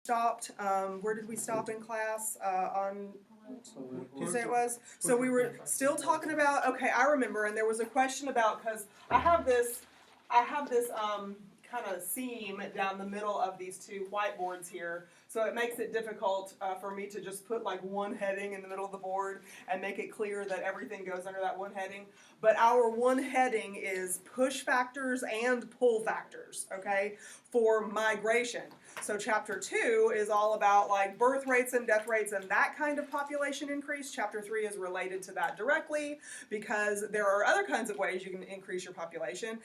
stopped. Where did we stop in class? On Tuesday it was. So we were still talking about. Okay, I remember, and there was a question about because I have this kind of seam down the middle of these two whiteboards here, so it makes it difficult for me to just put like one heading in the middle of the board and make it clear that everything goes under that one heading. But our one heading is push factors and pull factors, okay, for migration. So chapter 2 is all about like birth rates and death rates and that kind of population increase. Chapter 3 is related to that directly because there are other kinds of ways you can increase your population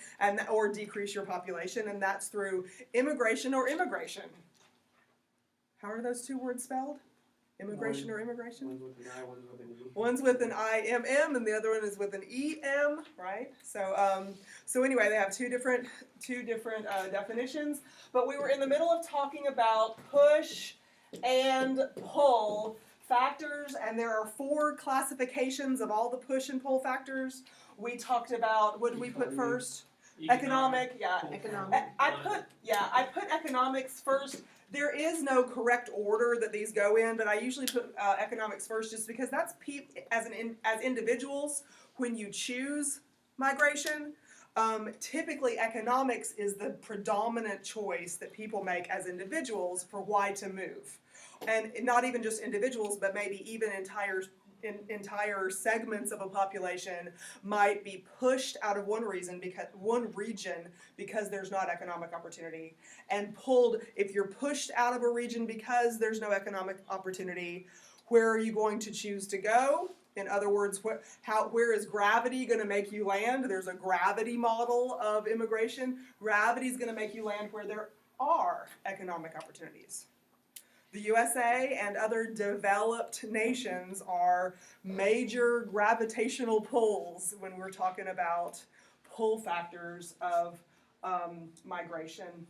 or decrease your population, and that's through immigration or immigration. How are those two words spelled? Immigration or immigration? One's with an I, one's with an E. One's with an I-M-M, and the other one is with an E-M, right? So anyway, they have two different definitions. But we were in the middle of talking about push and pull factors, and there are 4 classifications of all the push and pull factors. We talked about, what did we put first? Economic, yeah. Economic. I put economics first. There is no correct order that these go in, but I usually put economics first just because that's as individuals, when you choose migration, typically economics is the predominant choice that people make as individuals for why to move. And not even just individuals, but maybe even entire segments of a population might be pushed out of one region because there's not economic opportunity, and pulled if you're pushed out of a region because there's no economic opportunity. Where are you going to choose to go? In other words, where is gravity going to make you land? There's a gravity model of immigration. Gravity is going to make you land where there are economic opportunities. The USA and other developed nations are major gravitational pulls when we're talking about pull factors of migration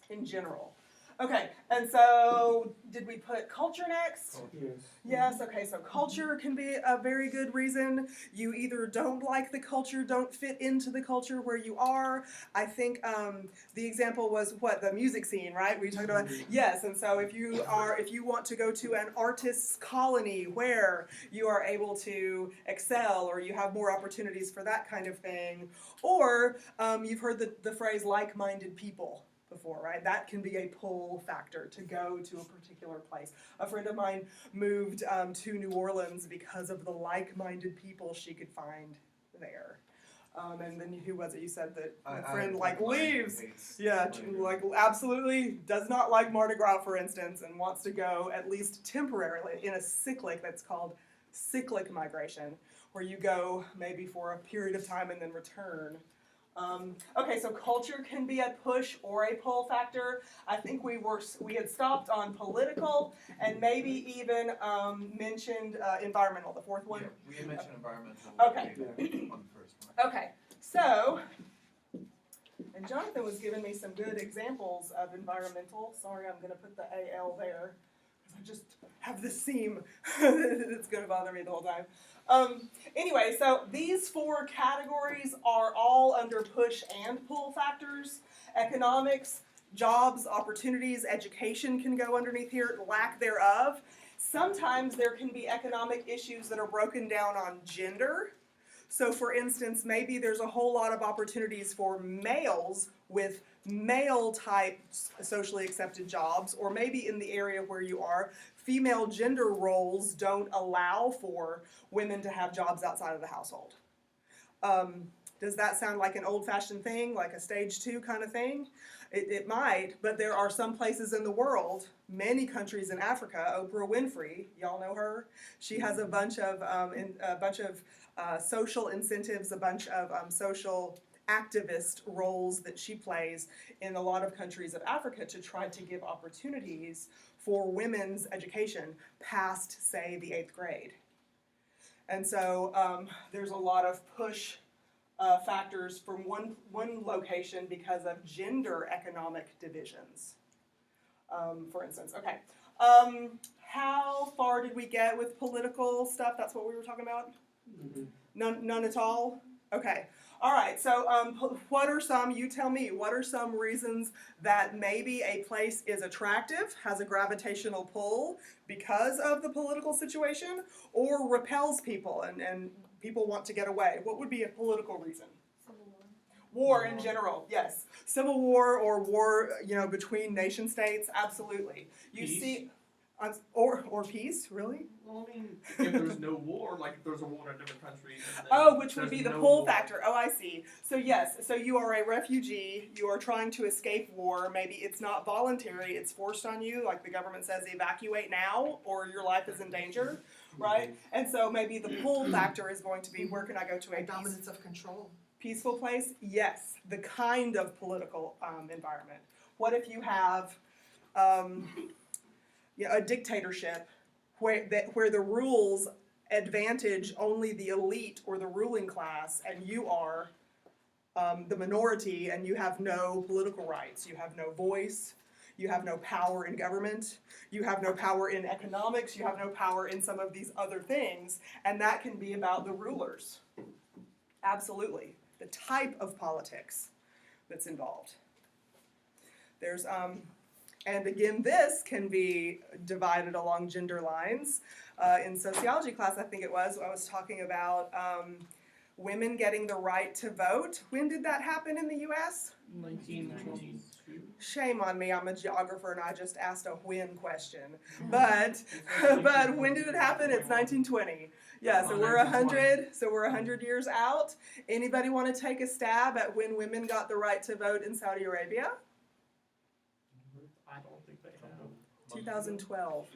in general. Okay, and so did we put culture next? Yes. Yes, okay, so culture can be a very good reason. You either don't like the culture, don't fit into the culture where you are. I think the example was the music scene, right? We talked about, yes, and so if you want to go to an artist's colony where you are able to excel or you have more opportunities for that kind of thing, or you've heard the phrase like-minded people before, right? That can be a pull factor to go to a particular place. A friend of mine moved to New Orleans because of the like-minded people she could find there. And then who was it? You said that a friend leaves. Yeah, like absolutely does not like Mardi Gras, for instance, and wants to go at least temporarily in a cyclic that's called cyclic migration, where you go maybe for a period of time and then return. Okay, so culture can be a push or a pull factor. I think we had stopped on political and maybe even mentioned environmental, the fourth one. Yeah, we had mentioned environmental. Okay. On the first one. Okay, so, and Jonathan was giving me some good examples of environmental. Sorry, I'm going to put the AL there, because I just have this seam that's going to bother me the whole time. Anyway, so these 4 categories are all under push and pull factors. Economics, jobs, opportunities, education can go underneath here, lack thereof. Sometimes there can be economic issues that are broken down on gender. So for instance, maybe there's a whole lot of opportunities for males with male-type socially accepted jobs, or maybe in the area where you are, female gender roles don't allow for women to have jobs outside of the household. Does that sound like an old-fashioned thing, like a stage 2 kind of thing? It might, but there are some places in the world, many countries in Africa. Oprah Winfrey, y'all know her. She has a bunch of social incentives, a bunch of social activist roles that she plays in a lot of countries of Africa to try to give opportunities for women's education past, say, the 8th grade. And so there's a lot of push factors from one location because of gender economic divisions, for instance. Okay, how far did we get with political stuff? That's what we were talking about? Mm-hmm. None at all? Okay. All right, so what are some, you tell me, what are some reasons that maybe a place is attractive, has a gravitational pull because of the political situation, or repels people and people want to get away? What would be a political reason? War in general, yes. Civil war or war, between nation states, absolutely. You Peace? see, or peace, really? Well, I mean, if there's no war, like if there's a war in a different country. And then Oh, which would there's be the no pull war. factor. Oh, I see. So yes, so you are a refugee, you are trying to escape war, maybe it's not voluntary, it's forced on you, like the government says evacuate now or your life is in danger, right? And so maybe the pull factor is going to be where can I go to a Dominance of control. peaceful place? Yes, the kind of political environment. What if you have a dictatorship where the rules advantage only the elite or the ruling class, and you are the minority, and you have no political rights, you have no voice, you have no power in government, you have no power in economics, you have no power in some of these other things, and that can be about the rulers. Absolutely. The type of politics that's involved. There's, and again, this can be divided along gender lines. In sociology class, I think it was, I was talking about women getting the right to vote. When did that happen in the U.S.? 1992. Shame on me, I'm a geographer and I just asked a when question. But when did it happen? It's 1920. Yeah, so we're 100 years out. Anybody want to take a stab at when women got the right to vote in Saudi Arabia? I don't think they have. 2012.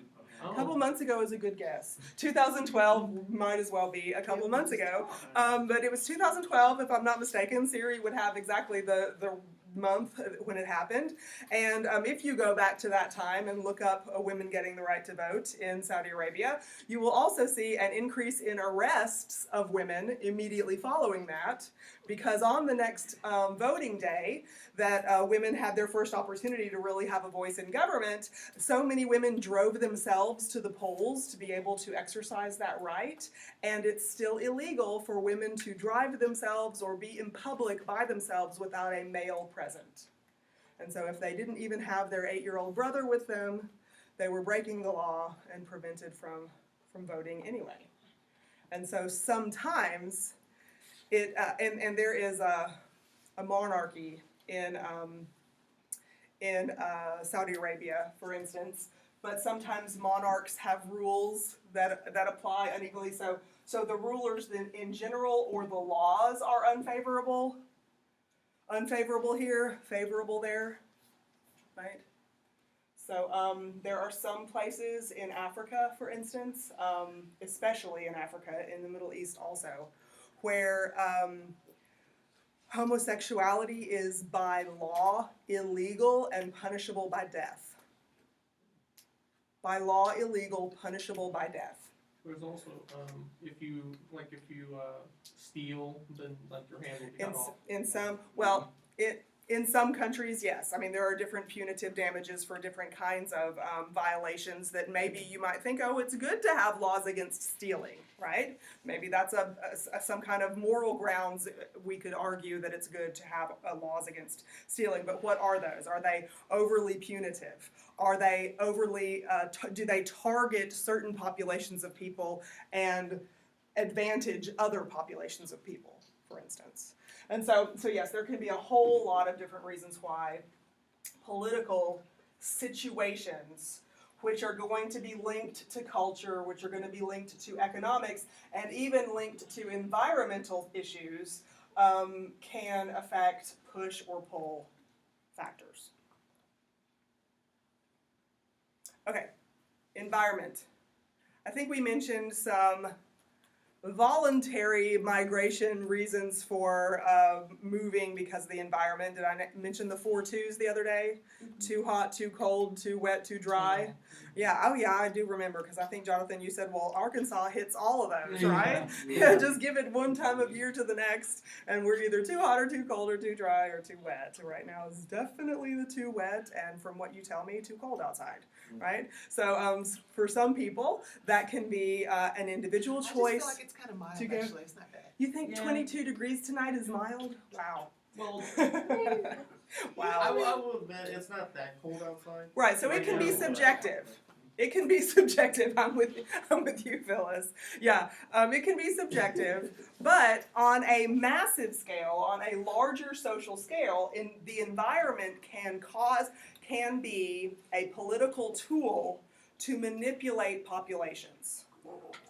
Oh. A couple months ago is a good guess. 2012 might as well be a couple months ago. But it was 2012, if I'm not mistaken. Siri would have exactly the month when it happened. And if you go back to that time and look up women getting the right to vote in Saudi Arabia, you will also see an increase in arrests of women immediately following that, because on the next voting day that women had their first opportunity to really have a voice in government, so many women drove themselves to the polls to be able to exercise that right, and it's still illegal for women to drive themselves or be in public by themselves without a male present. And so if they didn't even have their 8-year-old brother with them, they were breaking the law and prevented from voting anyway. And so sometimes it, and there is a monarchy in Saudi Arabia, for instance, but sometimes monarchs have rules that apply unequally. So the rulers in general or the laws are unfavorable. Unfavorable here, favorable there, right? So there are some places in Africa, for instance, especially in Africa, in the Middle East also, where homosexuality is by law illegal and punishable by death. By law illegal, punishable by death. There's also, if you steal, then like your hand will be cut off. In some countries, yes. I mean, there are different punitive damages for different kinds of violations that maybe you might think, oh, it's good to have laws against stealing, right? Maybe that's some kind of moral grounds we could argue that it's good to have laws against stealing. But what are those? Are they overly punitive? Are they overly, do they target certain populations of people and advantage other populations of people, for instance? And so yes, there can be a whole lot of different reasons why political situations, which are going to be linked to culture, which are going to be linked to economics, and even linked to environmental issues, can affect push or pull factors. Okay, environment. I think we mentioned some voluntary migration reasons for moving because of the environment. Did I mention the 4 twos the other day? Mm-hmm. Too hot, too cold, too wet, too dry. Yeah, oh yeah, I do remember, because I think, Jonathan, you said, well, Arkansas hits all of those, right? Yeah. Just give it one time of year to the next, and we're either too hot or too cold or too dry or too wet. Right now is definitely the too wet, and from what you tell me, too cold outside, right? So for some people, that can be an individual choice. I just feel like It's kind of mild, To go- actually. It's not bad. You think Yeah. 22 degrees tonight is mild? Wow. Well, Wow. I will admit, it's not that cold outside. Right, so it Right can now, be but- subjective. It can be subjective. I'm with you, Phyllis. Yeah, it can be subjective, but on a massive scale, on a larger social scale, in the environment can be a political tool to manipulate populations,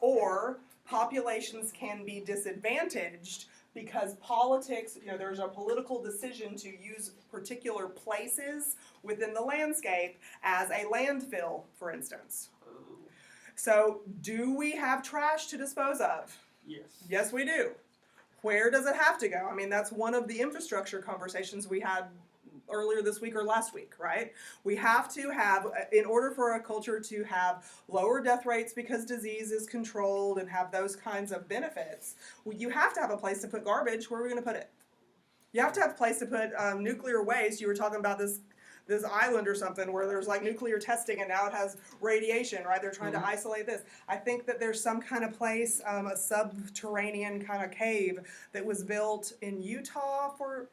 or populations can be disadvantaged because politics, there's a political decision to use particular places within the landscape as a landfill, for instance. So, do we have trash to dispose of? yes. Yes, we do. Where does it have to go? I mean, that's one of the infrastructure conversations we had earlier this week or last week, right? We have to have, in order for a culture to have lower death rates because disease is controlled and have those kinds of benefits, you have to have a place to put garbage. Where are we going to put it? You have to have a place to put nuclear waste. You were talking about this island or something where there's like nuclear testing and now it has radiation, right? They're trying to isolate this. I think that there's some kind of place, a subterranean kind of cave that was built in Utah for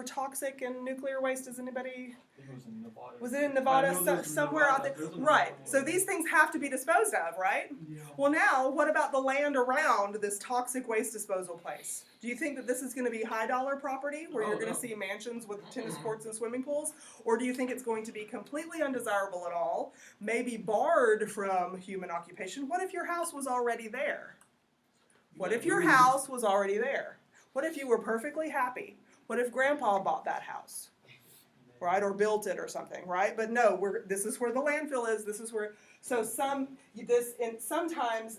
toxic and nuclear waste. Does anybody? It was in Nevada. Was it in I Nevada? know there's in Somewhere out Nevada. there. There's in Right. Nevada. So these things have to be disposed of, right? Yeah. Well, now what about the land around this toxic waste disposal place? Do you think that this is going to be high dollar property where you're Oh, going no. to see mansions with tennis courts and swimming pools? Or do you think it's going to be completely undesirable at all, maybe barred from human occupation? What if your house was already there? What if your house was already there? What if you were perfectly happy? What if grandpa bought that house? Right, or built it or something, right? But no, this is where the landfill is. This is where sometimes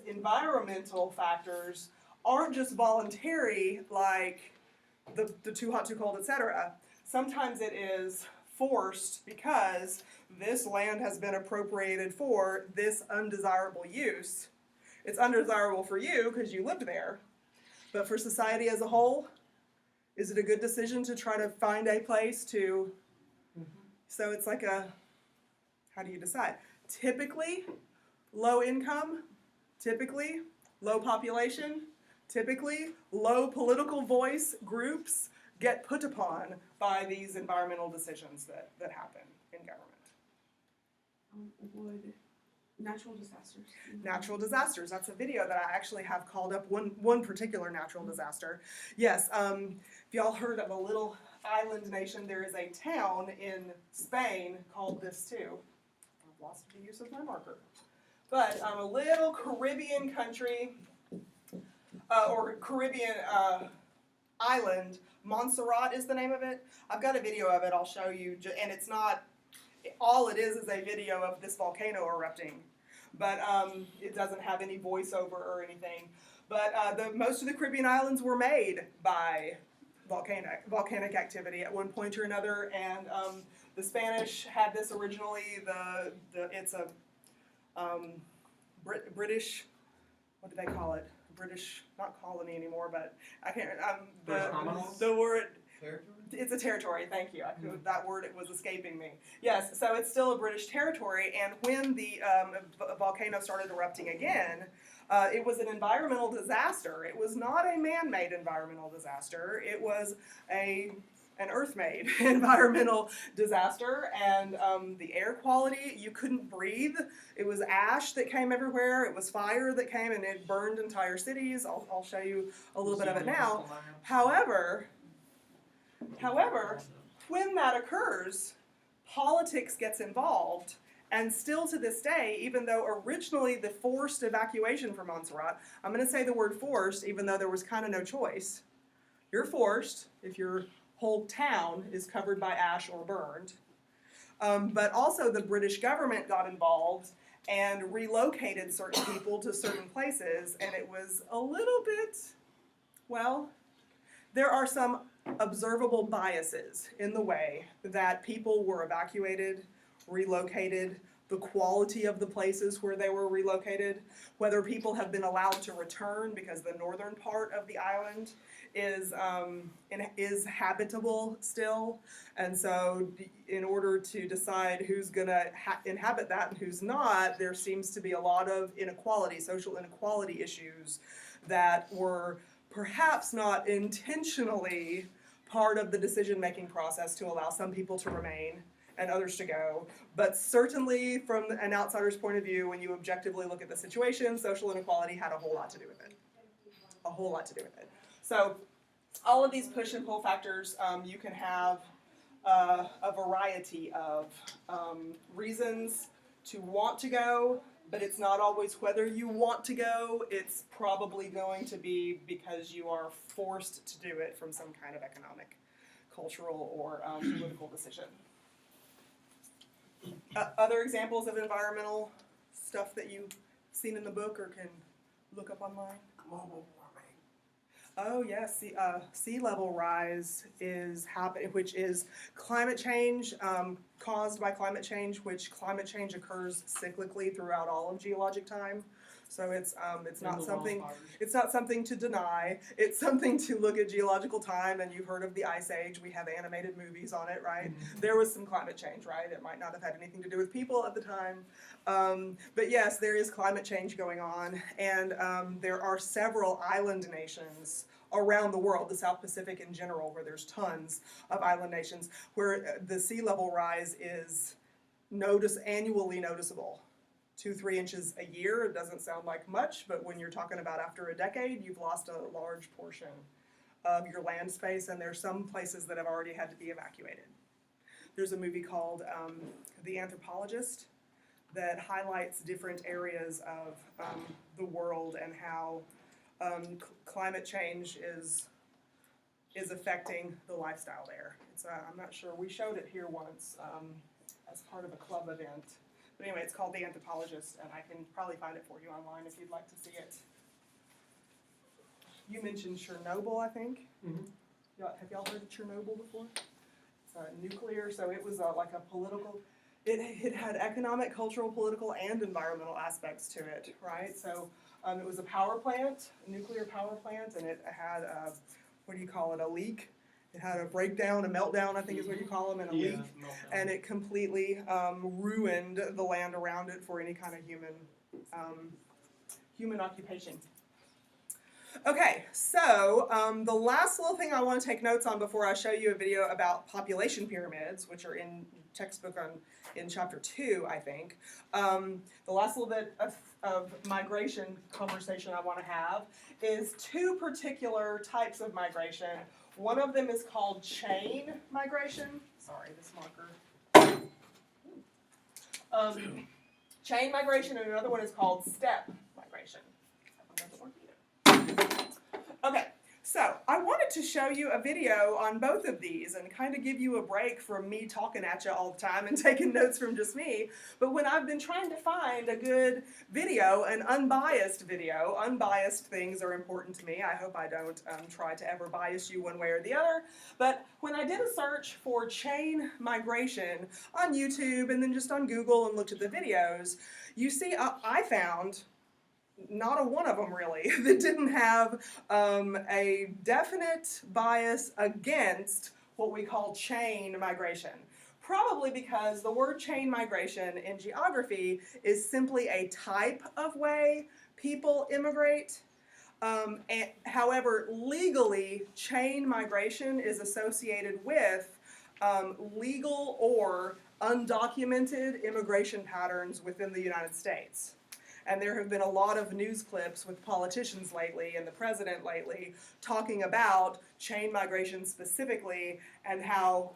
environmental factors aren't just voluntary, like the too hot, too cold, etc. Sometimes it is forced because this land has been appropriated for this undesirable use. It's undesirable for you because you lived there, but for society as a whole, is it a good decision to try to find a place to? So it's like how do you decide? Typically, low income, typically, low population, typically, low political voice groups get put upon by these environmental decisions that happen in government. Would natural disasters. Natural disasters. That's a video that I actually have called up one particular natural disaster. Yes, if y'all heard of a little island nation, there is a town in Spain called this too. I've lost the use of my marker. But a little Caribbean country, or Caribbean island, Montserrat is the name of it. I've got a video of it, I'll show you, and it's not, all it is a video of this volcano erupting. But it doesn't have any voiceover or anything. But most of the Caribbean islands were made by volcanic activity at one point or another, and the Spanish had this originally. It's a British, what do they call it? British, not colony anymore, but I can't. British Commonwealth? The word. Territory? It's a territory, thank you. That word, it was escaping me. Yes, so it's still a British territory, and when the volcano started erupting again, it was an environmental disaster. It was not a man-made environmental disaster. It was an earth-made environmental disaster, and the air quality, you couldn't breathe. It was ash that came everywhere. It was fire that came, and it burned entire cities. I'll show you a little bit of it now. However, when that occurs, politics gets involved, and still to this day, even though originally the forced evacuation from Montserrat, I'm going to say the word forced, even though there was kind of no choice. You're forced if your whole town is covered by ash or burned. But also the British government got involved and relocated certain people to certain places, and it was a little bit, well, there are some observable biases in the way that people were evacuated, relocated, the quality of the places where they were relocated, whether people have been allowed to return because the northern part of the island is habitable still, and so in order to decide who's going to inhabit that and who's not, there seems to be a lot of inequality, social inequality issues that were perhaps not intentionally part of the decision-making process to allow some people to remain and others to go. But certainly from an outsider's point of view, when you objectively look at the situation, social inequality had a whole lot to do with it. A whole lot to do with it. So all of these push and pull factors, you can have a variety of reasons to want to go, but it's not always whether you want to go. It's probably going to be because you are forced to do it from some kind of economic, cultural, or political decision. Other examples of environmental stuff that you've seen in the book or can look up online? Global warming. Oh yes, sea level rise is happening, which is climate change caused by climate change, which climate change occurs cyclically throughout all of geologic time. So it's not something to deny. It's something to look at geological time, and you've heard of the Ice Age. We have animated movies on it, right? Mm-hmm. There was some climate change, right? It might not have had anything to do with people at the time. But yes, there is climate change going on, and there are several island nations around the world, the South Pacific in general, where there's tons of island nations, where the sea level rise is annually noticeable. 2-3 inches a year. It doesn't sound like much, but when you're talking about after a decade, you've lost a large portion of your land space, and there's some places that have already had to be evacuated. There's a movie called The Anthropologist that highlights different areas of the world and how climate change is affecting the lifestyle there. It's I'm not sure, we showed it here once as part of a club event. But anyway, it's called The Anthropologist, and I can probably find it for you online if you'd like to see it. You mentioned Chernobyl, I think. Mm-hmm. Have y'all heard of Chernobyl before? It's nuclear, so it was like a political, it had economic, cultural, political, and environmental aspects to it, right? So it was a power plant, a nuclear power plant, and it had, a leak. It had a breakdown, a meltdown, I think is what you call them, and a leak. Meltdown. And it completely ruined the land around it for any kind of human occupation. Okay, so the last little thing I want to take notes on before I show you a video about population pyramids, which are in textbook in chapter 2, I think. The last little bit of migration conversation I want to have is 2 particular types of migration. One of them is called chain migration. Sorry, this marker. Chain migration, and another one is called step migration. Okay, so I wanted to show you a video on both of these and kind of give you a break from me talking at you all the time and taking notes from just me. But when I've been trying to find a good video, an unbiased video, unbiased things are important to me. I hope I don't try to ever bias you one way or the other. But when I did a search for chain migration on YouTube and then just on Google and looked at the videos, you see I found not a one of them really that didn't have a definite bias against what we call chain migration. Probably because the word chain migration in geography is simply a type of way people immigrate. However, legally, chain migration is associated with legal or undocumented immigration patterns within the United States. And there have been a lot of news clips with politicians lately and the president lately talking about chain migration specifically and how,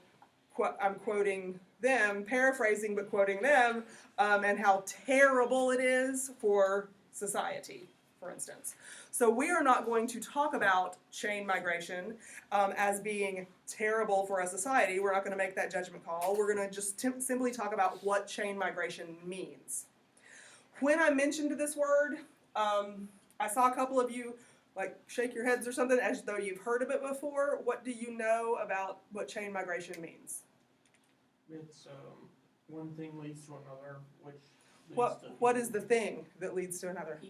I'm quoting them, paraphrasing but quoting them, and how terrible it is for society, for instance. So we are not going to talk about chain migration as being terrible for a society. We're not going to make that judgment call. We're going to just simply talk about what chain migration means. When I mentioned this word, I saw a couple of you like shake your heads or something as though you've heard of it before. What do you know about what chain migration means? It's one thing leads to another, which leads What is the thing that leads to another?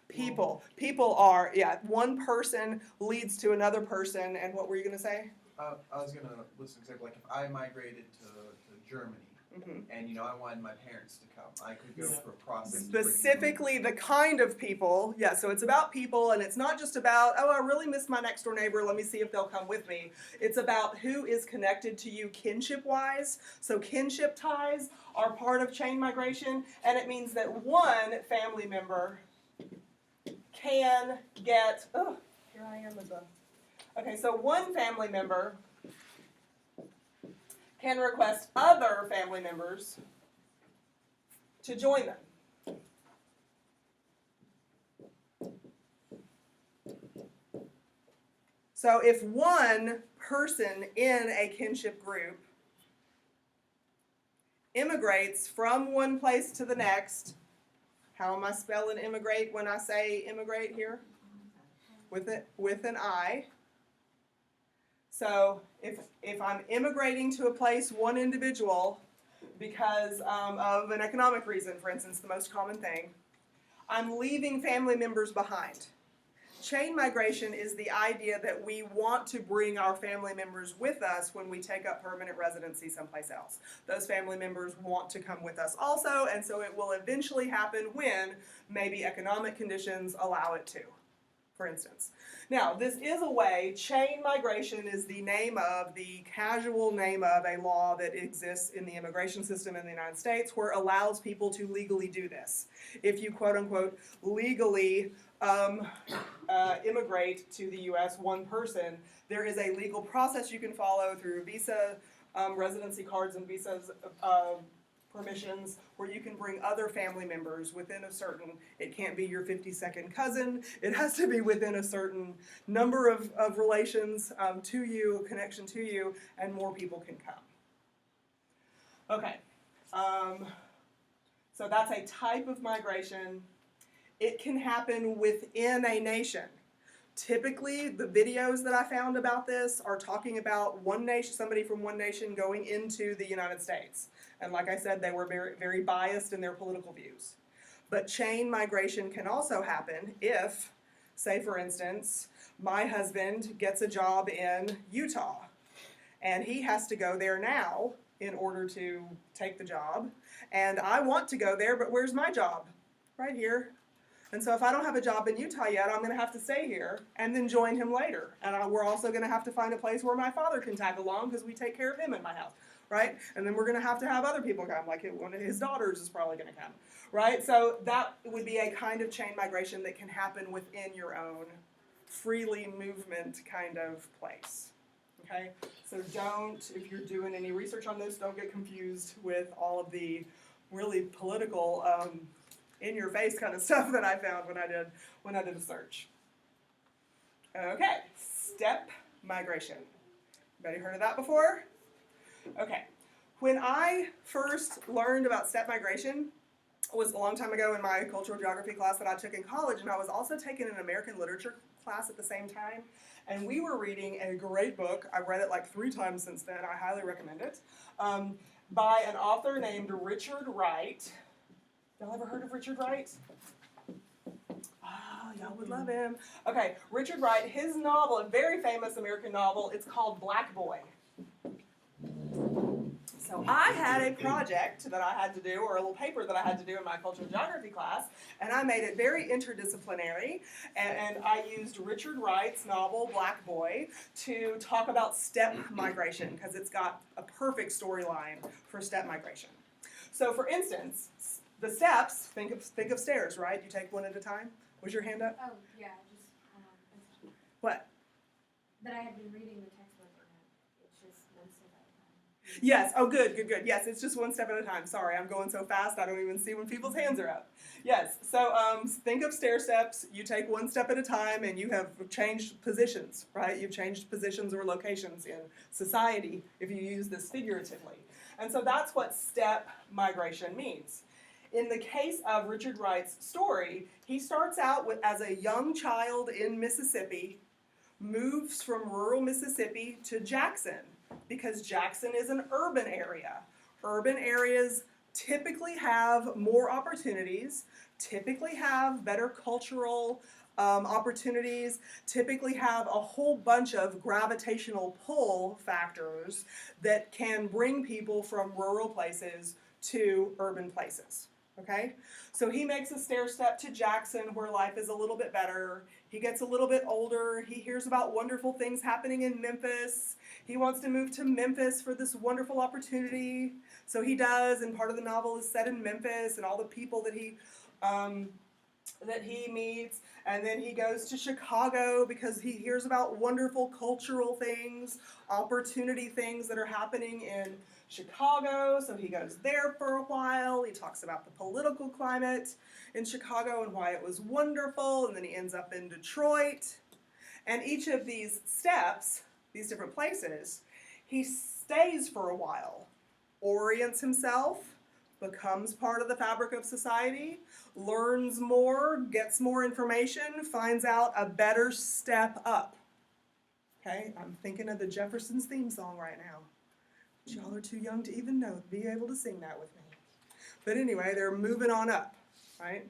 People. People are, one person leads to another person, and what were you going to say? I was going to list an example, like if I migrated to Germany, Mhm. and I wanted my parents to come. I could go Yeah. for a process. to bring them. Specifically the kind of people, yeah, so it's about people, and it's not just about, oh, I really miss my next door neighbor, let me see if they'll come with me. It's about who is connected to you kinship-wise. So kinship ties are part of chain migration, and it means that one family member can get, oh, here I am as a, okay, so one family member can request other family members to join them. So if one person in a kinship group immigrates from one place to the next, how am I spelling immigrate when I say immigrate here? With an I. So if I'm immigrating to a place, one individual, because of an economic reason, for instance, the most common thing, I'm leaving family members behind. Chain migration is the idea that we want to bring our family members with us when we take up permanent residency someplace else. Those family members want to come with us also, and so it will eventually happen when maybe economic conditions allow it to, for instance. Now, this is a way, chain migration is the casual name of a law that exists in the immigration system in the United States where it allows people to legally do this. If you quote unquote legally immigrate to the U.S., one person, there is a legal process you can follow through visa, residency cards and visas, permissions, where you can bring other family members within a certain, it can't be your 52nd cousin, it has to be within a certain number of relations to you, connection to you, and more people can come. Okay, so that's a type of migration. It can happen within a nation. Typically, the videos that I found about this are talking about one nation, somebody from one nation going into the United States. And like I said, they were very, very biased in their political views. But chain migration can also happen if, say for instance, my husband gets a job in Utah, and he has to go there now in order to take the job. And I want to go there, but where's my job? Right here. And so if I don't have a job in Utah yet, I'm going to have to stay here and then join him later. And we're also going to have to find a place where my father can tag along because we take care of him in my house, right? And then we're going to have other people come, like one of his daughters is probably going to come, right? So that would be a kind of chain migration that can happen within your own freely movement kind of place, okay? So don't, if you're doing any research on this, don't get confused with all of the really political in-your-face kind of stuff that I found when I did a search. Okay, step migration. Anybody heard of that before? Okay, when I first learned about step migration, it was a long time ago in my cultural geography class that I took in college, and I was also taking an American literature class at the same time, and we were reading a great book. I've read it like 3 times since then. I highly recommend it, by an author named Richard Wright. Y'all ever heard of Richard Wright? Oh, y'all would love him. Okay, Richard Wright, his novel, a very famous American novel, it's called Black Boy. So I had a project that I had to do, or a little paper that I had to do in my cultural geography class, and I made it very interdisciplinary, and I used Richard Wright's novel, Black Boy, to talk about steppe migration, because it's got a perfect storyline for steppe migration. So for instance, the steps, think of stairs, right? You take one at a time. Was your hand up? Oh, yeah, just, What? that I had been reading the textbook and it's just one step at a time. Yes, oh good. Yes, it's just one step at a time. Sorry, I'm going so fast I don't even see when people's hands are up. Yes, so think of stair steps. You take one step at a time and you have changed positions, right? You've changed positions or locations in society if you use this figuratively. And so that's what step migration means. In the case of Richard Wright's story, he starts out as a young child in Mississippi, moves from rural Mississippi to Jackson, because Jackson is an urban area. Urban areas typically have more opportunities, typically have better cultural opportunities, typically have a whole bunch of gravitational pull factors that can bring people from rural places to urban places. Okay? So he makes a stair step to Jackson where life is a little bit better. He gets a little bit older. He hears about wonderful things happening in Memphis. He wants to move to Memphis for this wonderful opportunity. So he does, and part of the novel is set in Memphis and all the people that he meets. And then he goes to Chicago because he hears about wonderful cultural things, opportunity things that are happening in Chicago. So he goes there for a while. He talks about the political climate in Chicago and why it was wonderful. And then he ends up in Detroit. And each of these steps, these different places, he stays for a while, orients himself, becomes part of the fabric of society, learns more, gets more information, finds out a better step up. Okay, I'm thinking of the Jeffersons theme song right now. But y'all are too young to even know, be able to sing that with me. But anyway, they're moving on up, right?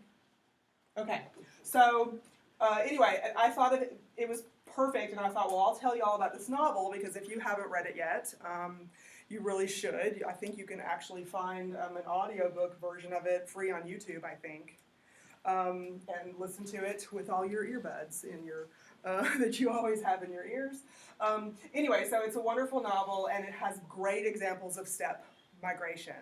Okay, so anyway, I thought it was perfect, and I thought, well, I'll tell you all about this novel, because if you haven't read it yet, you really should. I think you can actually find an audiobook version of it free on YouTube, I think, and listen to it with all your earbuds in your that you always have in your ears. Anyway, so it's a wonderful novel, and it has great examples of step migration.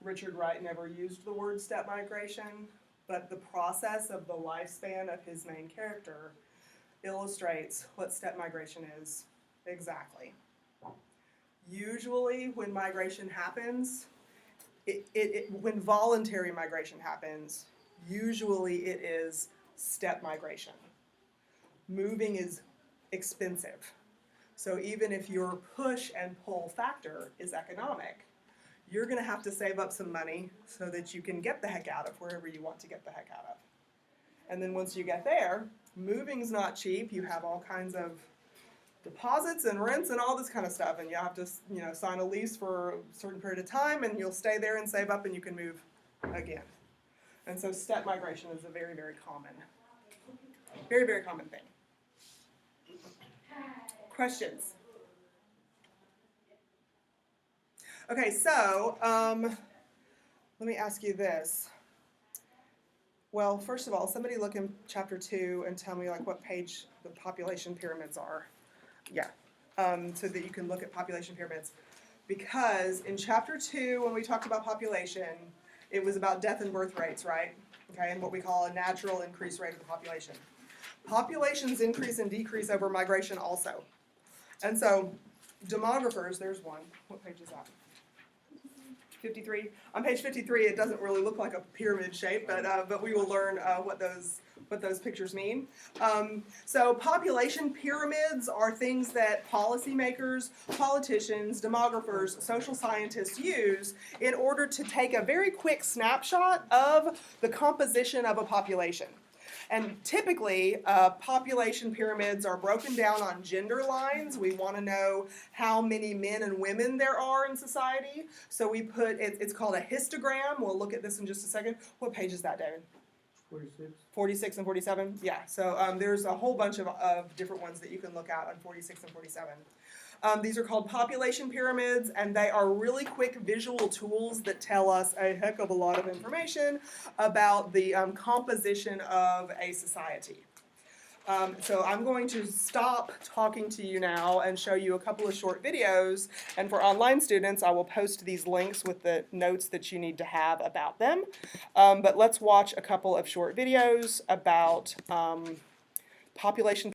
Richard Wright never used the word step migration, but the process of the lifespan of his main character illustrates what step migration is exactly. Usually when migration happens, when voluntary migration happens, usually it is step migration. Moving is expensive. So even if your push and pull factor is economic, you're going to have to save up some money so that you can get the heck out of wherever you want to get the heck out of. And then once you get there, moving's not cheap. You have all kinds of deposits and rents and all this kind of stuff, and you have to, sign a lease for a certain period of time, and you'll stay there and save up, and you can move again. And so step migration is a very, very common thing. Questions? Okay, so let me ask you this. Well, first of all, somebody look in chapter 2 and tell me what page the population pyramids are. Yeah, so that you can look at population pyramids. Because in chapter 2, when we talked about population, it was about death and birth rates, right? Okay, and what we call a natural increase rate of the population. Populations increase and decrease over migration also. And so demographers, there's one. What page is that? 53. On page 53, it doesn't really look like a pyramid shape, but we will learn what those pictures mean. So population pyramids are things that policymakers, politicians, demographers, social scientists use in order to take a very quick snapshot of the composition of a population. And typically, population pyramids are broken down on gender lines. We want to know how many men and women there are in society. So we put, it's called a histogram. We'll look at this in just a second. What page is that, David? 46. 46 and 47? Yeah, so there's a whole bunch of different ones that you can look at on 46 and 47. These are called population pyramids, and they are really quick visual tools that tell us a heck of a lot of information about the composition of a society. So I'm going to stop talking to you now and show you a couple of short videos, and for online students I will post these links with the notes that you need to have about them. But let's watch a couple of short videos about population